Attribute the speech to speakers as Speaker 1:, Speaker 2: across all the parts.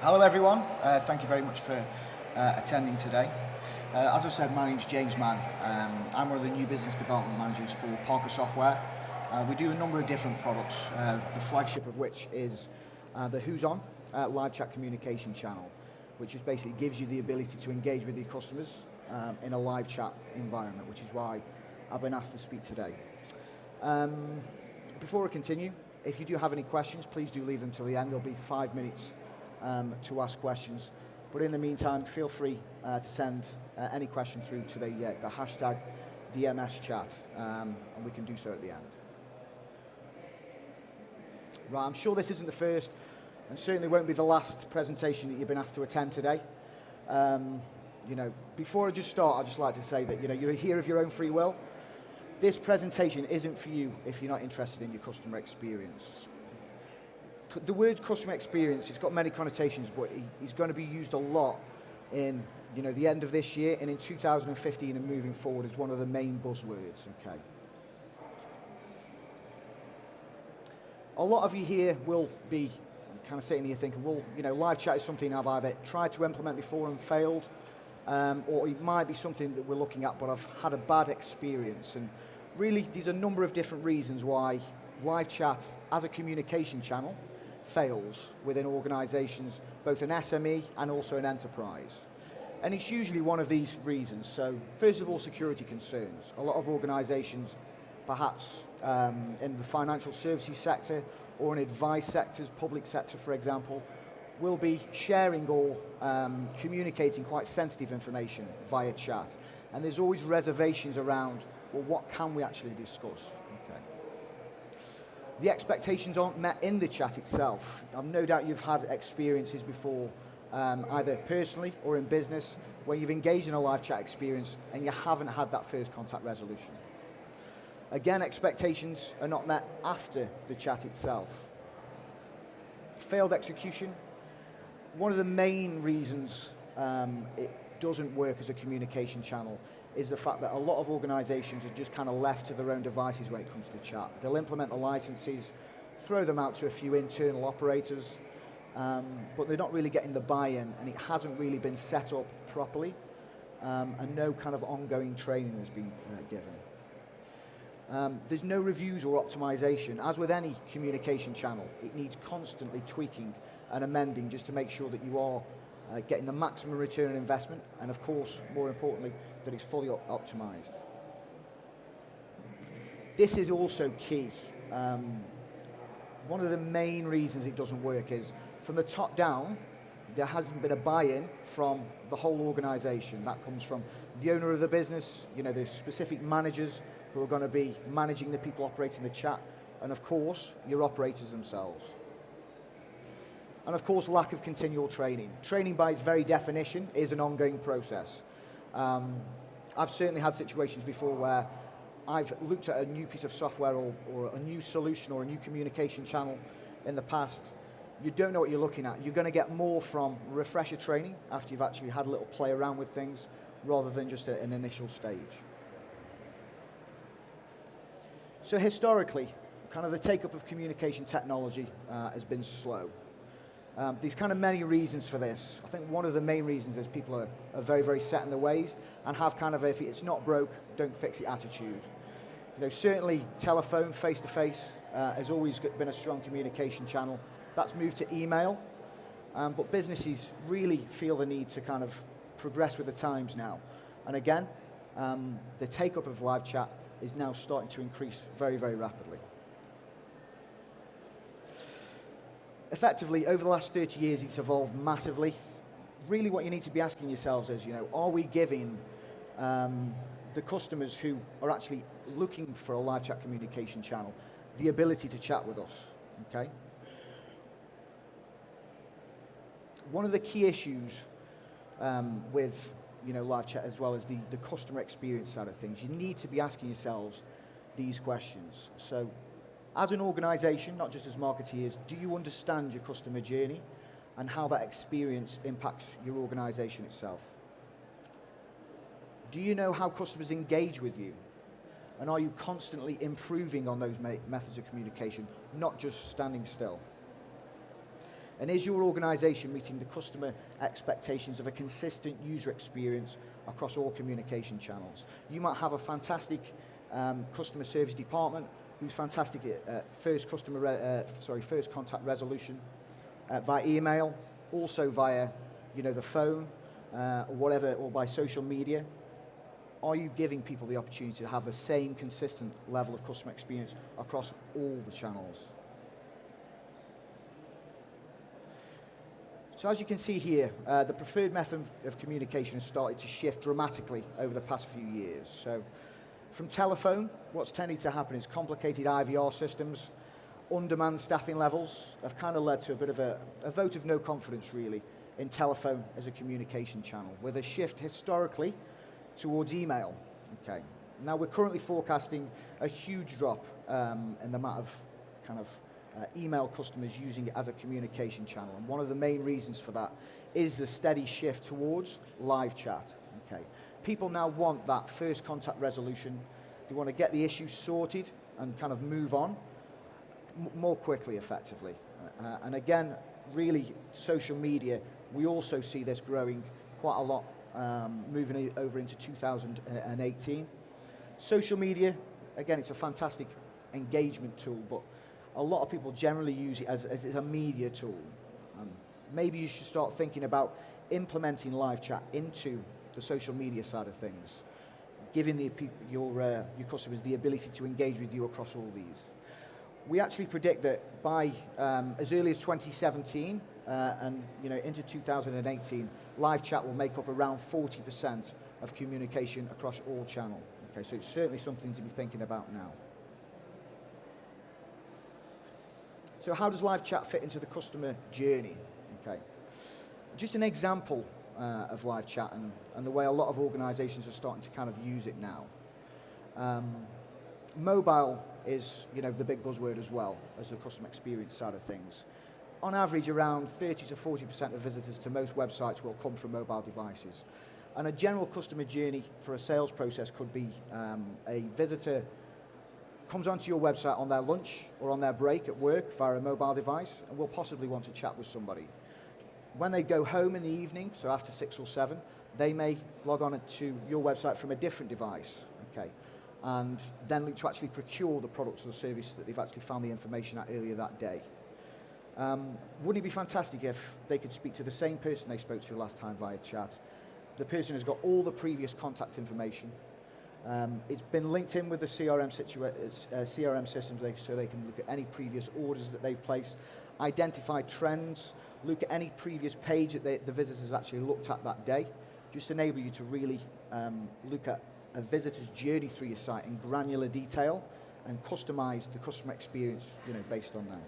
Speaker 1: Hello everyone, thank you very much for attending today. As I said, my name's James Mann. I'm one of the new business development managers for Parker Software. We do a number of different products, the flagship of which is the Who's On live chat communication channel, which just basically gives you the ability to engage with your customers in a live chat environment, which is why I've been asked to speak today. Before I continue, if you do have any questions, please do leave them till the end. There'll be 5 minutes to ask questions. But in the meantime, feel free to send any question through to the hashtag DMS chat, and we can do so at the end. Right, I'm sure this isn't the first, and certainly won't be the last presentation that you've been asked to attend today. Before I just start, I'd just like to say that you're here of your own free will. This presentation isn't for you if you're not interested in your customer experience. The word customer experience, it's got many connotations, but it's going to be used a lot in the end of this year and in 2015 and moving forward as one of the main buzzwords. Okay. A lot of you here will be kind of sitting here thinking, well, live chat is something I've either tried to implement before and failed, or it might be something that we're looking at, but I've had a bad experience. And really, there's a number of different reasons why live chat as a communication channel fails within organizations, both an SME and also an enterprise. And it's usually one of these reasons. So first of all, security concerns. A lot of organizations, perhaps in the financial services sector or in advice sectors, public sector for example, will be sharing or communicating quite sensitive information via chat. And there's always reservations around, well, what can we actually discuss? The expectations aren't met in the chat itself. I've no doubt you've had experiences before, either personally or in business, where you've engaged in a live chat experience and you haven't had that first contact resolution. Again, expectations are not met after the chat itself. Failed execution. One of the main reasons it doesn't work as a communication channel is the fact that a lot of organizations are just kind of left to their own devices when it comes to chat. They'll implement the licenses, throw them out to a few internal operators, but they're not really getting the buy-in, and it hasn't really been set up properly, and no kind of ongoing training has been given. There's no reviews or optimization. As with any communication channel, it needs constantly tweaking and amending just to make sure that you are getting the maximum return on investment, and of course, more importantly, that it's fully optimized. This is also key. One of the main reasons it doesn't work is, from the top down, there hasn't been a buy-in from the whole organization. That comes from the owner of the business, the specific managers who are going to be managing the people operating the chat, and of course, your operators themselves. And of course, lack of continual training. Training by its very definition is an ongoing process. I've certainly had situations before where I've looked at a new piece of software or a new solution or a new communication channel in the past. You don't know what you're looking at. You're going to get more from refresher training after you've actually had a little play around with things rather than just an initial stage. So historically, kind of the take-up of communication technology has been slow. There's kind of many reasons for this. I think one of the main reasons is people are very, very set in their ways and have kind of if it's not broke, don't fix it attitude. Certainly telephone, face-to-face has always been a strong communication channel. That's moved to email, but businesses really feel the need to kind of progress with the times now. And again, the take-up of live chat is now starting to increase very, very rapidly. Effectively, over the last 30 years, it's evolved massively. Really what you need to be asking yourselves is, are we giving the customers who are actually looking for a live chat communication channel the ability to chat with us, okay? One of the key issues with live chat as well as the customer experience side of things, you need to be asking yourselves these questions. So, as an organization, not just as marketeers, do you understand your customer journey and how that experience impacts your organization itself? Do you know how customers engage with you? And are you constantly improving on those methods of communication, not just standing still? And is your organization meeting the customer expectations of a consistent user experience across all communication channels? You might have a fantastic customer service department who's fantastic at first contact resolution via email, also via the phone or whatever, or by social media. Are you giving people the opportunity to have the same consistent level of customer experience across all the channels? So as you can see here, the preferred method of communication has started to shift dramatically over the past few years. So from telephone, what's tending to happen is complicated IVR systems, on-demand staffing levels have kind of led to a bit of a vote of no confidence, really, in telephone as a communication channel, with a shift historically towards email. Okay. Now we're currently forecasting a huge drop in the amount of email customers using it as a communication channel. And one of the main reasons for that is the steady shift towards live chat. Okay. People now want that first contact resolution. They want to get the issues sorted and kind of move on more quickly, effectively. And again, really, social media, we also see this growing quite a lot, moving over into 2018. Social media, again, it's a fantastic engagement tool, but a lot of people generally use it as a media tool. Maybe you should start thinking about implementing live chat into the social media side of things, giving your customers the ability to engage with you across all these. We actually predict that by as early as 2017 and into 2018, live chat will make up around 40% of communication across all channels. Okay, so it's certainly something to be thinking about now. So how does live chat fit into the customer journey? Okay, just an example of live chat and the way a lot of organizations are starting to kind of use it now. Mobile is the big buzzword as well as the customer experience side of things. On average, around 30 to 40% of visitors to most websites will come from mobile devices. And a general customer journey for a sales process could be a visitor comes onto your website on their lunch or on their break at work via a mobile device and will possibly want to chat with somebody. When they go home in the evening, so after 6 or 7, they may log on to your website from a different device, okay, and then look to actually procure the products or service that they've actually found the information out earlier that day. Wouldn't it be fantastic if they could speak to the same person they spoke to last time via chat? The person has got all the previous contact information. It's been linked in with the CRM systems so they can look at any previous orders that they've placed, identify trends, look at any previous page that the visitors actually looked at that day, just enable you to really look at a visitor's journey through your site in granular detail and customize the customer experience based on that.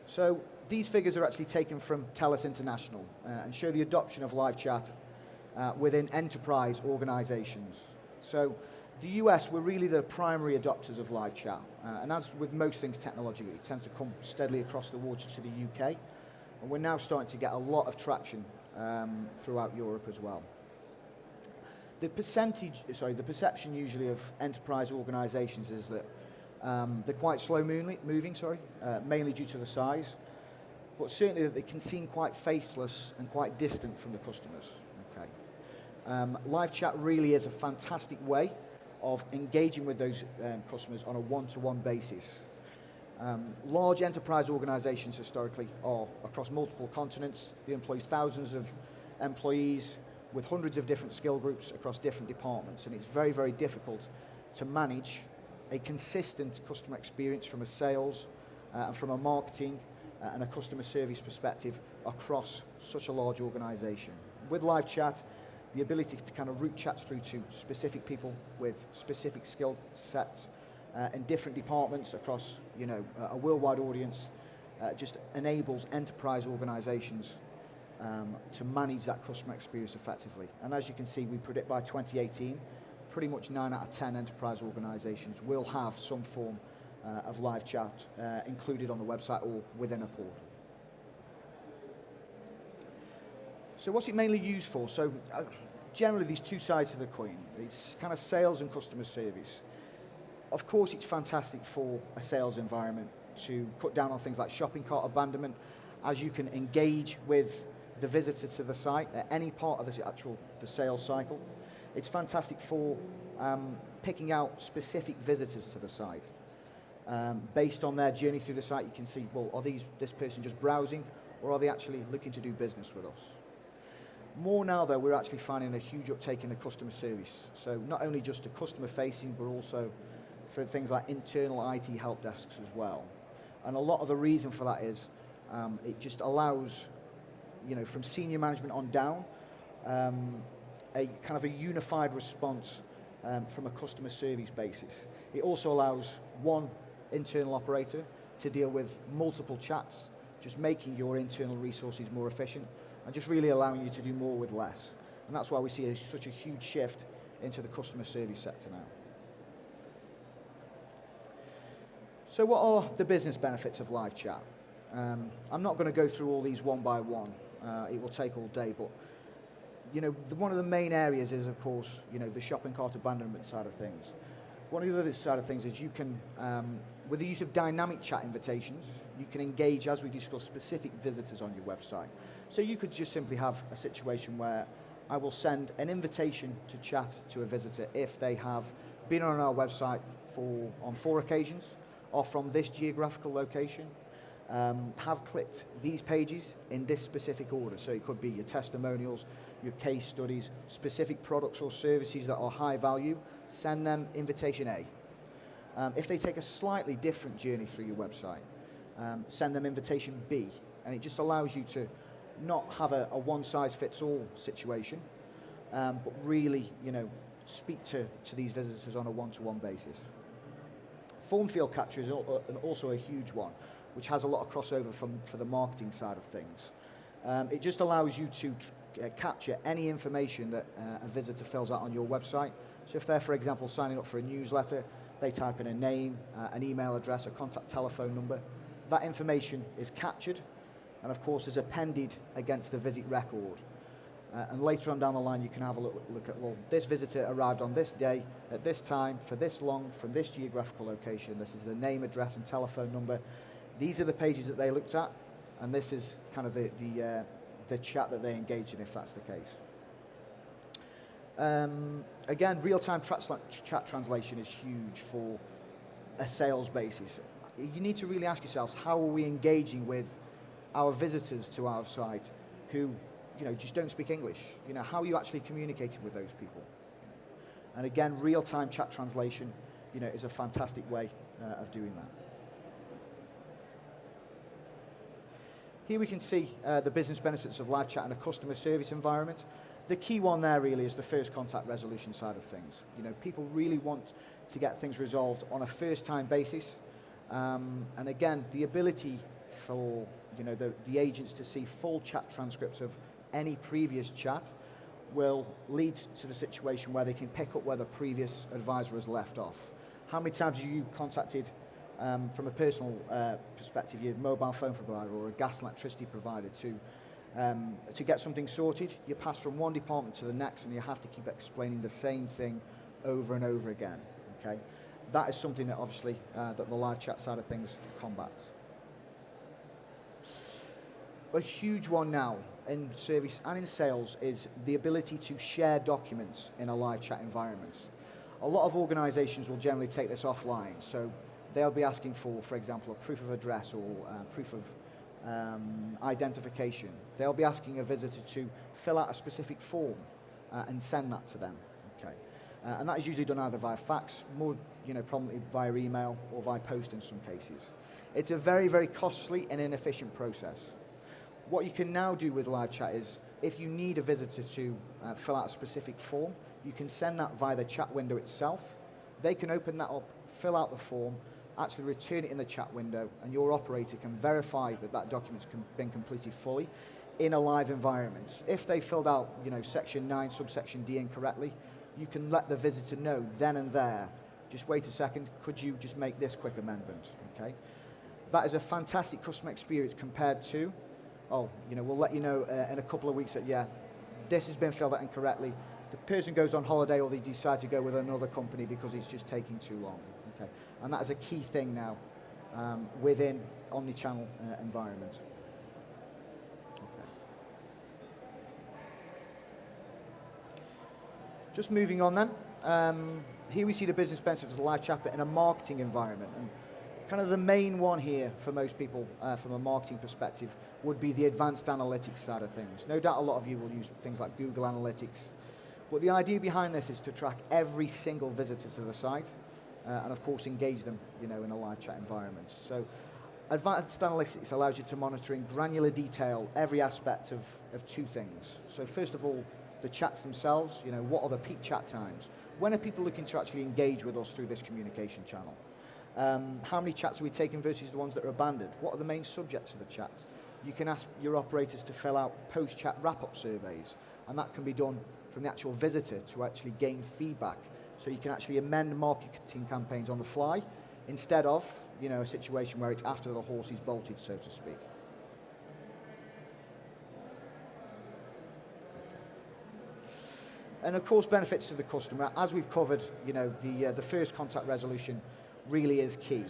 Speaker 1: So these figures are actually taken from TELUS International and show the adoption of live chat within enterprise organizations. So the US were really the primary adopters of live chat. And as with most things technologically, it tends to come steadily across the water to the UK. And we're now starting to get a lot of traction throughout Europe as well. The perception usually of enterprise organizations is that they're quite slow moving, mainly due to the size, but certainly that they can seem quite faceless and quite distant from the customers. Okay. Live chat really is a fantastic way of engaging with those customers on a one-to-one basis. Large enterprise organizations historically are across multiple continents. They employ thousands of employees with hundreds of different skill groups across different departments, and it's very, very difficult to manage a consistent customer experience from a sales and from a marketing and a customer service perspective across such a large organization. With live chat, the ability to kind of route chats through to specific people with specific skill sets in different departments across a worldwide audience just enables enterprise organizations to manage that customer experience effectively. And as you can see, we predict by 2018, pretty much 9 out of 10 enterprise organizations will have some form of live chat included on the website or within a portal. So what's it mainly used for? So generally these two sides of the coin. It's kind of sales and customer service. Of course it's fantastic for a sales environment to cut down on things like shopping cart abandonment, as you can engage with the visitor to the site at any part of the sales cycle. It's fantastic for picking out specific visitors to the site. Based on their journey through the site, you can see, well, are this person just browsing, or are they actually looking to do business with us? More now, though, we're actually finding a huge uptake in the customer service. So not only just to customer facing, but also for things like internal IT help desks as well. And a lot of the reason for that is it just allows, from senior management on down, a kind of a unified response from a customer service basis. It also allows one internal operator to deal with multiple chats, just making your internal resources more efficient and just really allowing you to do more with less. And that's why we see such a huge shift into the customer service sector now. So what are the business benefits of live chat? I'm not going to go through all these one by one. It will take all day, but one of the main areas is, of course, the shopping cart abandonment side of things. One of the other side of things is you can, with the use of dynamic chat invitations, you can engage, as we discussed, specific visitors on your website. So you could just simply have a situation where I will send an invitation to chat to a visitor if they have been on our website on 4 occasions, or from this geographical location, have clicked these pages in this specific order. So it could be your testimonials, your case studies, specific products or services that are high value, send them invitation A. If they take a slightly different journey through your website, send them invitation B. And it just allows you to not have a one-size-fits-all situation, but really, speak to these visitors on a one-to-one basis. Form field capture is also a huge one, which has a lot of crossover for the marketing side of things. It just allows you to capture any information that a visitor fills out on your website. So if they're, for example, signing up for a newsletter, they type in a name, an email address, a contact telephone number. That information is captured and, of course, is appended against the visit record. And later on down the line, you can have a look at, well, this visitor arrived on this day, at this time, for this long, from this geographical location. This is the name, address, and telephone number. These are the pages that they looked at, and this is kind of the chat that they engaged in, if that's the case. Again, real-time chat translation is huge for a sales basis. You need to really ask yourselves, how are we engaging with our visitors to our site who just don't speak English? How are you actually communicating with those people? And again, real-time chat translation, is a fantastic way of doing that. Here we can see the business benefits of live chat in a customer service environment. The key one there really is the first contact resolution side of things. People really want to get things resolved on a first-time basis. And again, the ability for the agents to see full chat transcripts of any previous chat will lead to the situation where they can pick up where the previous advisor has left off. How many times have you contacted, from a personal perspective, your mobile phone provider or a gas and electricity provider to get something sorted? You pass from one department to the next and you have to keep explaining the same thing over and over again. Okay, that is something that obviously that the live chat side of things combats. A huge one now in service and in sales is the ability to share documents in a live chat environment. A lot of organizations will generally take this offline, so they'll be asking for example, a proof of address or proof of identification. They'll be asking a visitor to fill out a specific form and send that to them. Okay, and that is usually done either via fax, more prominently via email, or via post in some cases. It's a very, very costly and inefficient process. What you can now do with live chat is, if you need a visitor to fill out a specific form, you can send that via the chat window itself. They can open that up, fill out the form, actually return it in the chat window, and your operator can verify that that document's been completed fully in a live environment. If they filled out, section 9, subsection D incorrectly, you can let the visitor know then and there, just wait a second, could you just make this quick amendment, okay? That is a fantastic customer experience compared to, we'll let you know in a couple of weeks that, this has been filled out incorrectly. The person goes on holiday or they decide to go with another company because it's just taking too long, okay? And that is a key thing now within omnichannel environment. Okay. Just moving on then. Here we see the business benefits of live chat in a marketing environment. And kind of the main one here for most people from a marketing perspective would be the advanced analytics side of things. No doubt a lot of you will use things like Google Analytics. But the idea behind this is to track every single visitor to the site and of course engage them, in a live chat environment. So advanced analytics allows you to monitor in granular detail every aspect of two things. So first of all, the chats themselves, what are the peak chat times? When are people looking to actually engage with us through this communication channel? How many chats are we taking versus the ones that are abandoned? What are the main subjects of the chats? You can ask your operators to fill out post-chat wrap-up surveys, and that can be done from the actual visitor to actually gain feedback. So you can actually amend marketing campaigns on the fly instead of, a situation where it's after the horse is bolted, so to speak. And of course, benefits to the customer. As we've covered, the first contact resolution really is key.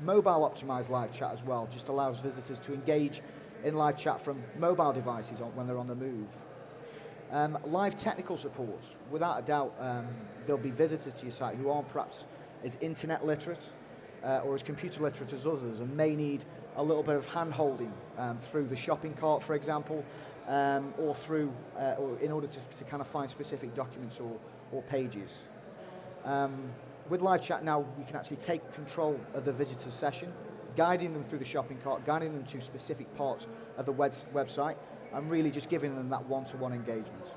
Speaker 1: Mobile optimized live chat as well just allows visitors to engage in live chat from mobile devices when they're on the move. Live technical support. Without a doubt, there'll be visitors to your site who aren't perhaps as internet literate or as computer literate as others and may need a little bit of hand-holding through the shopping cart, for example, or through, or in order to kind of find specific documents or pages. With live chat now, we can actually take control of the visitor session, guiding them through the shopping cart, guiding them to specific parts of the website, and really just giving them that one-to-one engagement.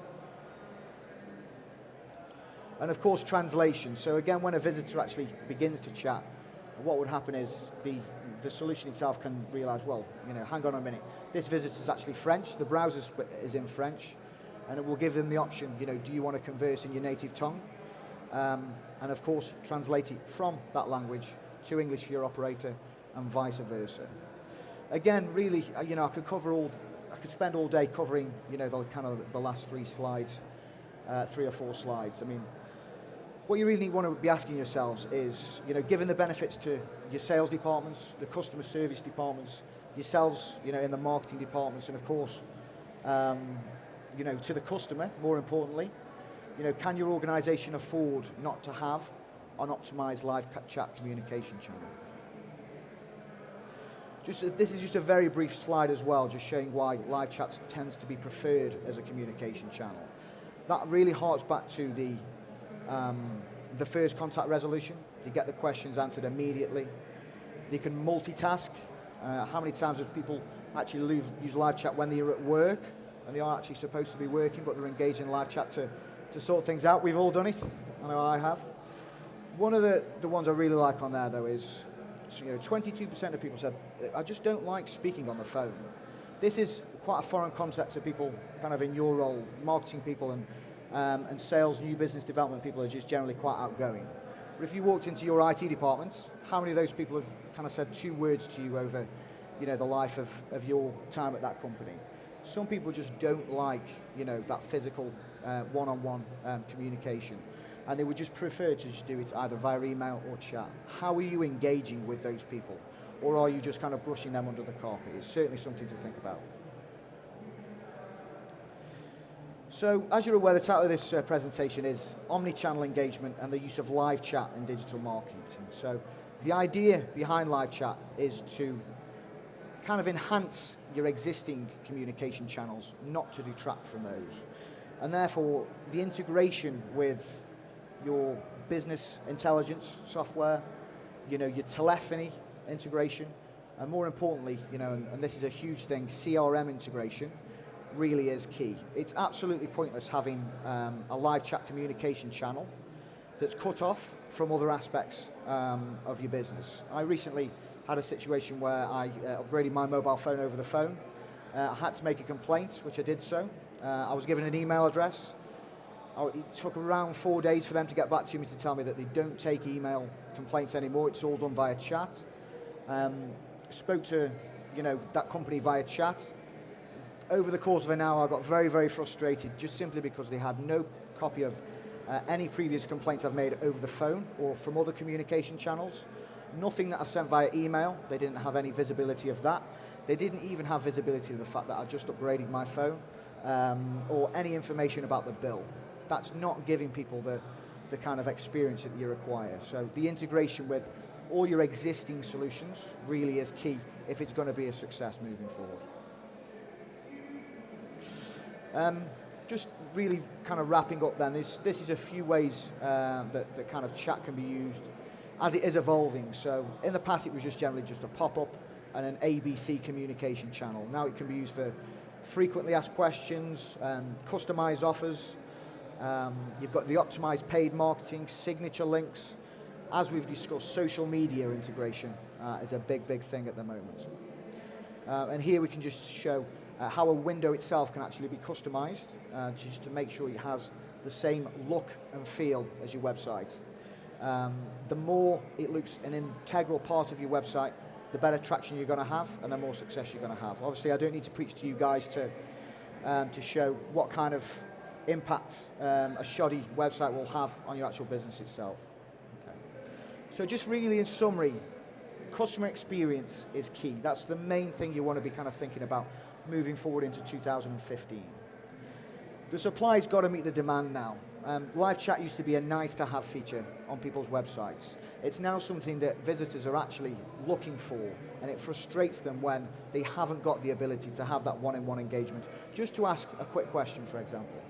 Speaker 1: And of course, translation. So again, when a visitor actually begins to chat, what would happen is the solution itself can realize, well, hang on a minute, this visitor is actually French, the browser is in French, and it will give them the option, do you want to converse in your native tongue? And of course, translate it from that language to English for your operator and vice versa. Again, really, I could spend all day covering, the last 3 slides, 3 or 4 slides. I mean, what you really want to be asking yourselves is, given the benefits to your sales departments, the customer service departments, yourselves, in the marketing departments, and of course, to the customer, more importantly, can your organization afford not to have an optimized live chat communication channel? This is just a very brief slide as well, just showing why live chat tends to be preferred as a communication channel. That really harks back to the first contact resolution. You get the questions answered immediately. They can multitask. How many times have people actually use live chat when they're at work and they are actually supposed to be working, but they're engaged in live chat to sort things out? We've all done it. I know I have. One of the ones I really like on there, though, is 22% of people said, I just don't like speaking on the phone. This is quite a foreign concept to people kind of in your role. Marketing people and sales, new business development people are just generally quite outgoing. But if you walked into your IT department, how many of those people have kind of said 2 words to you over the life of your time at that company? Some people just don't like that physical one-on-one communication, and they would just prefer to just do it either via email or chat. How are you engaging with those people? Or are you just kind of brushing them under the carpet? It's certainly something to think about. So, as you're aware, the title of this presentation is Omnichannel Engagement and the Use of Live Chat in Digital Marketing. So, the idea behind live chat is to kind of enhance your existing communication channels, not to detract from those. And therefore, the integration with your business intelligence software, your telephony integration, and more importantly, and this is a huge thing, CRM integration really is key. It's absolutely pointless having a live chat communication channel that's cut off from other aspects of your business. I recently had a situation where I upgraded my mobile phone over the phone. I had to make a complaint, which I did so. I was given an email address. It took around 4 days for them to get back to me to tell me that they don't take email complaints anymore. It's all done via chat. Spoke to that company via chat. Over the course of an hour, I got very, very frustrated just simply because they had no copy of any previous complaints I've made over the phone or from other communication channels. Nothing that I've sent via email, they didn't have any visibility of that. They didn't even have visibility of the fact that I just upgraded my phone or any information about the bill. That's not giving people the kind of experience that you require. So the integration with all your existing solutions really is key if it's going to be a success moving forward. Just really kind of wrapping up then, this is a few ways that kind of chat can be used as it is evolving. So in the past it was just generally just a pop-up and an ABC communication channel. Now it can be used for frequently asked questions, customized offers. You've got the optimized paid marketing, signature links. As we've discussed, social media integration is a big thing at the moment. And here we can just show how a window itself can actually be customized just to make sure it has the same look and feel as your website. The more it looks an integral part of your website, the better traction you're going to have and the more success you're going to have. Obviously, I don't need to preach to you guys to show what kind of impact a shoddy website will have on your actual business itself. Okay. So just really in summary, customer experience is key. That's the main thing you want to be kind of thinking about moving forward into 2015. The supply's got to meet the demand now. Live chat used to be a nice to have feature on people's websites. It's now something that visitors are actually looking for, and it frustrates them when they haven't got the ability to have that one-on-one engagement. Just to ask a quick question, for example.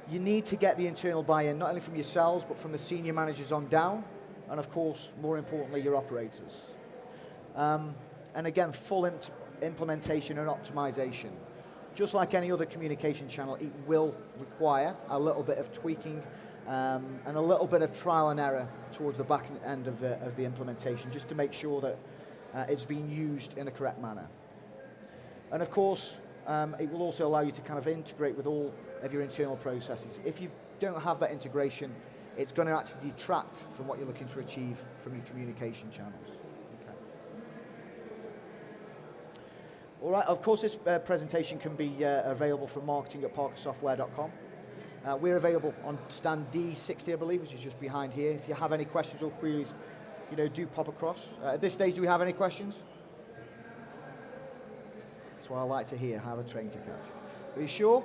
Speaker 1: You need to get the internal buy-in, not only from yourselves, but from the senior managers on down, and of course, more importantly, your operators. And again, full implementation and optimization. Just like any other communication channel, it will require a little bit of tweaking and a little bit of trial and error towards the back end of the implementation, just to make sure that it's being used in the correct manner. And of course, it will also allow you to kind of integrate with all of your internal processes. If you don't have that integration, it's going to actually detract from what you're looking to achieve from your communication channels. All right, of course this presentation can be available for marketing@parkersoftware.com. We're available on stand D60, I believe, which is just behind here. If you have any questions or queries, do pop across. At this stage, do we have any questions? That's what I like to hear, have a train to catch. Are you sure?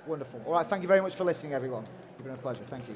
Speaker 1: Wonderful. All right, thank you very much for listening, everyone. It's been a pleasure. Thank you.